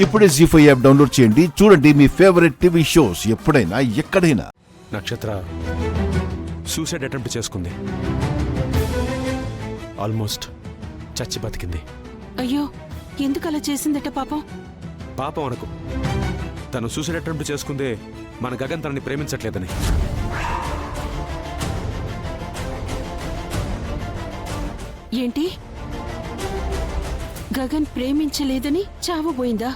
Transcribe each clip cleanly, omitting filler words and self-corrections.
ఇప్పుడే జీ5 app download చేయండి. చూడండి మీ ఫేవరెట్ టీవీ షోస్ ఎప్పుడైనా ఎక్కడైనా. నక్షత్ర సూసైడ్ అటెంప్ట్ చేసుకుంది. ఆల్మోస్ట్ చచ్చి బతికింది. అయ్యో, ఎందుకు అలా చేసిందట పాపం? పాపం అనుకో, తను సూసైడ్ అటెంప్ట్ చేసుకుందే మన గగన్ తనని ప్రేమించట్లేదని. ఏంటి, గగన్ ప్రేమించలేదని చావబోయిందా?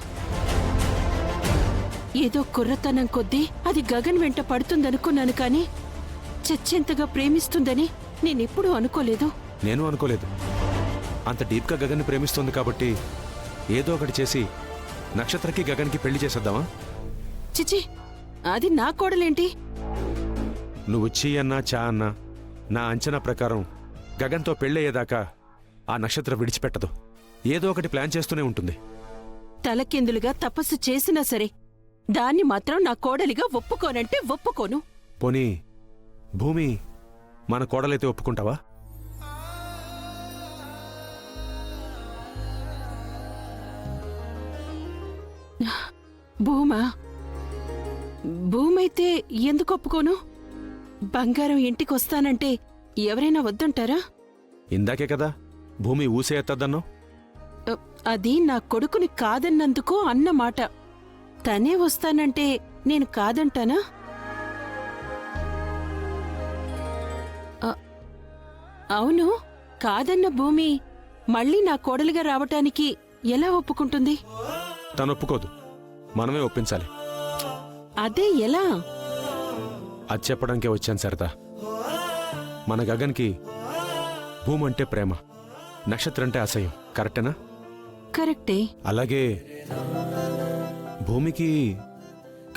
ఏదో కుర్రతనం కొద్దీ అది గగన్ వెంట పడుతుందనుకున్నాను, కానీ చచ్చేంతగా ప్రేమిస్తుందని నేనెప్పుడూ అనుకోలేదు. నేను అనుకోలేదు. అంత డీప్గా గగన్ని ప్రేమిస్తుంది కాబట్టి ఏదో ఒకటి చేసి నక్షత్రకి గగన్కి పెళ్లి చేసేద్దామా? చిచి, అది నా కోడలేంటి? నువ్వు చీ అన్నా చా అన్నా నా అంచనా ప్రకారం గగన్తో పెళ్ళయ్యేదాకా ఆ నక్షత్ర విడిచిపెట్టదు. ఏదో ఒకటి ప్లాన్ చేస్తూనే ఉంటుంది. తలకిందులుగా తపస్సు చేసినా సరే దాన్ని మాత్రం నా కోడలిగా ఒప్పుకోనంటే ఒప్పుకోను. పోనీ భూమి మన కోడలైతే ఒప్పుకుంటావా? భూమా? భూమైతే ఎందుకు ఒప్పుకోను? బంగారం ఇంటికొస్తానంటే ఎవరైనా వద్దంటారా? ఇందాకే కదా భూమి ఊసే ఎత్తద్దన్నావు. అది నా కొడుకుని కాదన్నందుకు అన్నమాట. తనే వస్తానంటే నేను కాదంటానా? అవును, కాదన్న భూమి మళ్ళీ నా కోడలిగా రావటానికి ఎలా ఒప్పుకుంటుంది? తను ఒప్పుకోదు, మనమే ఒప్పించాలి. అదే ఎలా? అది చెప్పడానికే వచ్చాను సరదా. మన గగన్కి భూమి అంటే ప్రేమ, నక్షత్రం అంటే అసహ్యం. కరెక్టేనా? కరెక్టే. అలాగే భూమికి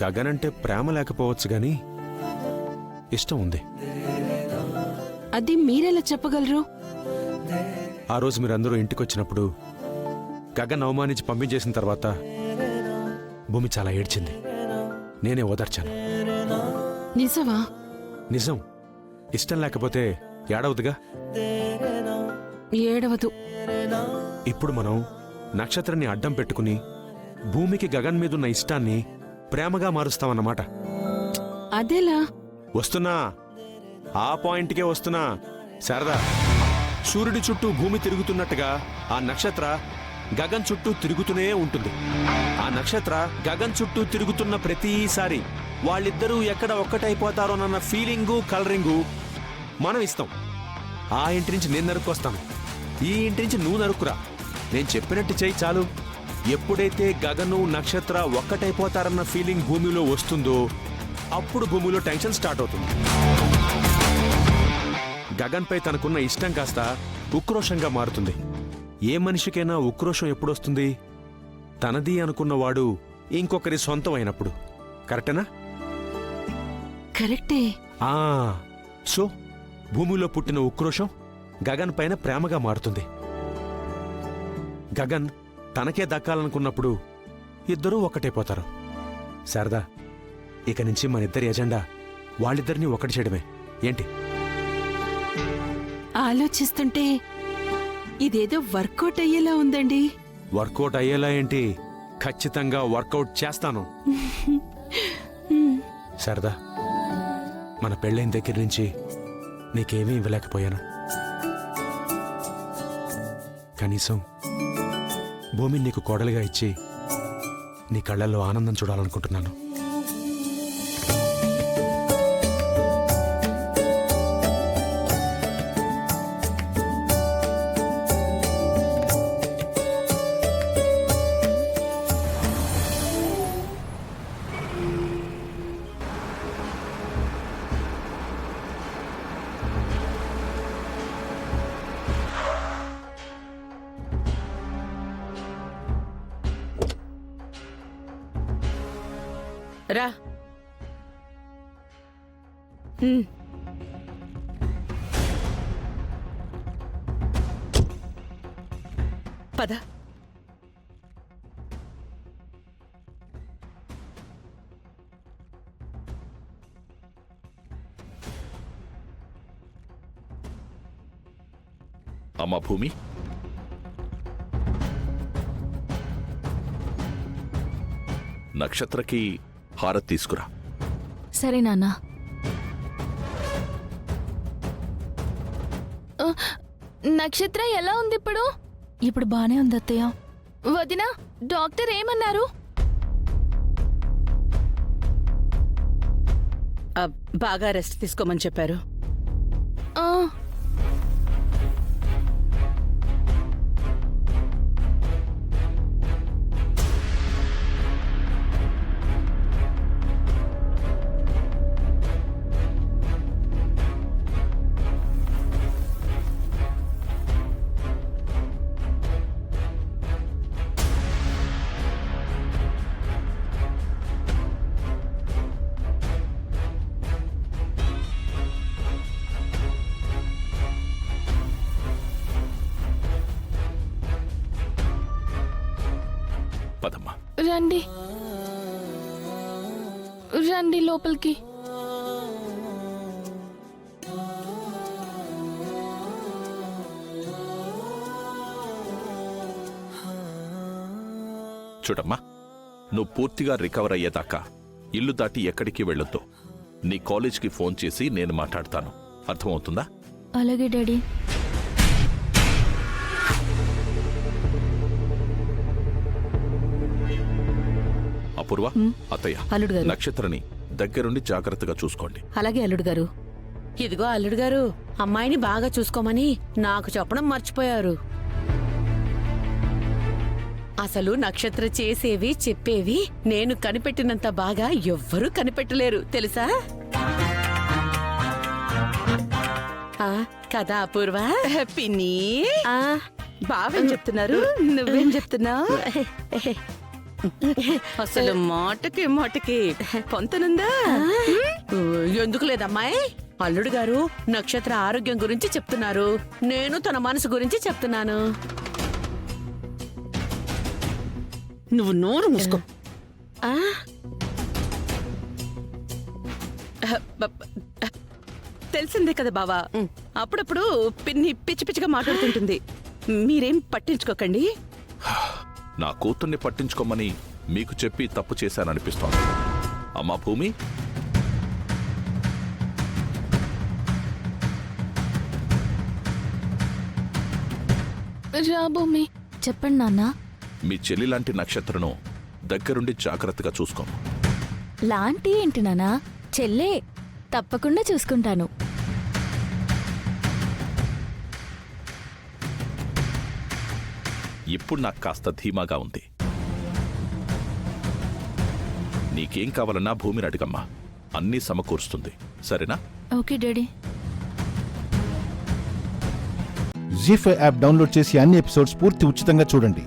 గగన్ అంటే ప్రేమ లేకపోవచ్చు గాని ఇష్టం ఉంది. అది మీరెలా చెప్పగలరు? ఆ రోజు మీరందరూ ఇంటికొచ్చినప్పుడు గగన్ అవమానించి పంపించేసిన తర్వాత భూమి చాలా ఏడ్చింది. నేనే ఓదార్చాను. నిజమా? నిజం. ఇష్టం లేకపోతే ఏడవదుగా. ఏడవదు. ఇప్పుడు మనం నక్షత్రాన్ని అడ్డం పెట్టుకుని భూమికి గగన్ మీదున్న ఇష్టాన్ని ప్రేమగా మారుస్తామన్నమాట. అదెలా? వస్తున్నా, ఆ పాయింట్కే వస్తున్నా. శారదా, సూర్యుడి చుట్టూ భూమి తిరుగుతున్నట్టుగా ఆ నక్షత్ర గగన్ చుట్టూ తిరుగుతూనే ఉంటుంది. ఆ నక్షత్ర గగన్ చుట్టూ తిరుగుతున్న ప్రతిసారి వాళ్ళిద్దరూ ఎక్కడ ఒక్కటైపోతారోనన్న ఫీలింగు, కలరింగు మనం ఇస్తాం. ఆ ఇంటి నుంచి నేను నరుక్కొస్తాను, ఈ ఇంటి నుంచి నువ్వు నరుక్కురా. నేను చెప్పినట్టు చెయ్యి చాలు. ఎప్పుడైతే గగను నక్షత్ర ఒక్కటైపోతారన్న ఫీలింగ్ భూమిలో వస్తుందో అప్పుడు భూమిలో టెన్షన్ స్టార్ట్ అవుతుంది. గగన్పై తనకున్న ఇష్టం కాస్త ఉక్రోషంగా మారుతుంది. ఏ మనిషికైనా ఉక్రోషం ఎప్పుడొస్తుంది? తనది అనుకున్నవాడు ఇంకొకరి సొంతం అయినప్పుడు. కరెక్టేనా? కరెక్టే. సో భూమిలో పుట్టిన ఉక్రోషం గగన్ పైన ప్రేమగా మారుతుంది. గగన్ తనకే దక్కాలనుకున్నప్పుడు ఇద్దరూ ఒక్కటైపోతారు. శారదా, ఇక నుంచి మన ఇద్దరి ఎజెండా వాళ్ళిద్దరినీ ఒకటి చేయడమే. ఏంటి? ఆలోచిస్తుంటే ఇదేదో వర్కౌట్ అయ్యేలా ఉందండి. వర్కౌట్ అయ్యేలా ఏంటి? ఖచ్చితంగా వర్కౌట్ చేస్తాను. శారదా, మన పెళ్ళైన దగ్గర నుంచి నీకేమీ ఇవ్వలేకపోయాను. కనీసం భూమిని నీకు కోడలిగా ఇచ్చి నీ కళ్ళల్లో ఆనందం చూడాలనుకుంటున్నాను. రా. పద. అమ్మా భూమి, నక్షత్రకి హారతి తీసుకురా. సరే నాన్న. నక్షత్ర ఎలా ఉంది ఇప్పుడు? ఇప్పుడు బానే ఉంది అత్తయ్య. వదిన, డాక్టర్ ఏమన్నారు? బాగా రెస్ట్ తీసుకోమని చెప్పారు. ఆ, పదమ్మా. రండి రండి లోపలికి. చూడమ్మా, నువ్వు పూర్తిగా రికవర్ అయ్యేదాకా ఇల్లు దాటి ఎక్కడికి వెళ్ళొద్దు. నీ కాలేజ్కి ఫోన్ చేసి నేను మాట్లాడతాను. అర్థమవుతుందా? అలాగే డాడీ. అపూర్వ, అత్తయ్య, అల్లుడు గారు. నక్షత్రని దగ్గరుండి జాగ్రత్తగా చూసుకోండి. అలాగే అల్లుడు గారు. ఇదిగో అల్లుడు గారు, అమ్మాయిని బాగా చూసుకోమని నాకు చెప్పడం మర్చిపోయారు. అసలు నక్షత్ర చేసేవి చెప్పేవి నేను కనిపెట్టినంత బాగా ఎవ్వరూ కనిపెట్టలేరు తెలుసా? కదా అపూర్వ? పిన్ని బావేం చెప్తున్నారు, నువ్వేం చెప్తున్నావు? అసలు మాటకి పొంతనుందా? ఎందుకు లేదమ్మాయి? అల్లుడు గారు నక్షత్ర ఆరోగ్యం గురించి చెప్తున్నారు, నేను తన మనసు గురించి చెప్తున్నాను. నువ్వు నోరు మూసుకో. ఆ? తెలిసిందే కదా బావా, అప్పుడప్పుడు పిన్ని పిచ్చి పిచ్చిగా మాట్లాడుతుంటుంది. మీరేం పట్టించుకోకండి. నా కూతుర్ని పట్టించుకోమని మీకు చెప్పి తప్పు చేశాననిపిస్తోంది. అమ్మా భూమి, రా భూమి. చెప్పండి నాన్న. మీ చెల్లి లాంటి నక్షత్రను దగ్గరుండి జాగ్రత్తగా చూసుకోము. లాంటి ఏంటి నానా? చెల్లే, తప్పకుండా చూసుకుంటాను. ఇప్పుడు నాకు కాస్త ధీమాగా ఉంది. నీకేం కావాలన్నా భూమిని అడిగమ్మా, అన్నీ సమకూరుస్తుంది. సరేనా? Okay daddy. Zee5 app download చేసి అన్ని ఎపిసోడ్స్ పూర్తి ఉచితంగా చూడండి.